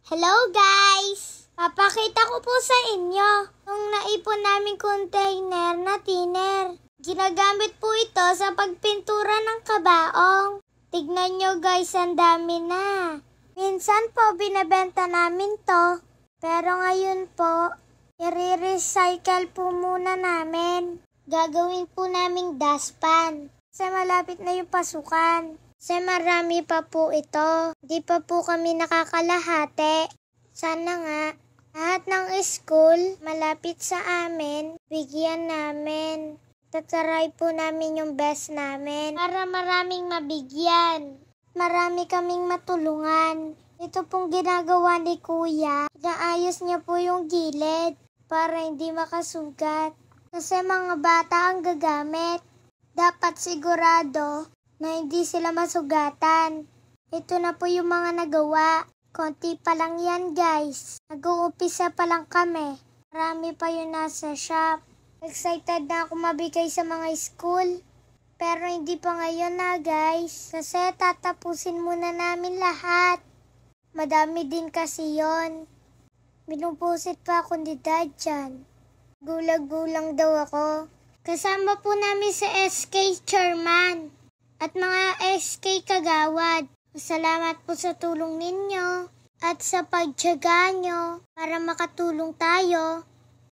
Hello guys! Papakita ko po sa inyo yung naipon naming container na thinner. Ginagamit po ito sa pagpintura ng kabaong. Tignan nyo guys, ang dami na. Minsan po binebenta namin to. Pero ngayon po, i-recycle po muna namin. Gagawin po naming dustpan. Kasi malapit na yung pasukan. Kasi marami pa po ito. Di pa po kami nakakalahati. Sana nga, lahat ng school malapit sa amin, bigyan namin. Tataray po namin yung best namin para maraming mabigyan. Marami kaming matulungan. Ito pong ginagawa ni Kuya. Inaayos niya po yung gilid para hindi makasugat. Kasi mga bata ang gagamit. Dapat sigurado na hindi sila masugatan. Ito na po yung mga nagawa. Konti pa lang yan guys. Nag-uumpisa pa lang kami. Marami pa yun nasa shop. Excited na ako mabigay sa mga school. Pero hindi pa ngayon na guys. Kasi tatapusin muna namin lahat. Madami din kasi yon. Binubusit pa ako ni Dad dyan. Gulag-gulang daw ako. Kasama po namin sa SK Chairman at mga SK Kagawad. Salamat po sa tulong ninyo at sa pagtiyaga nyo para makatulong tayo.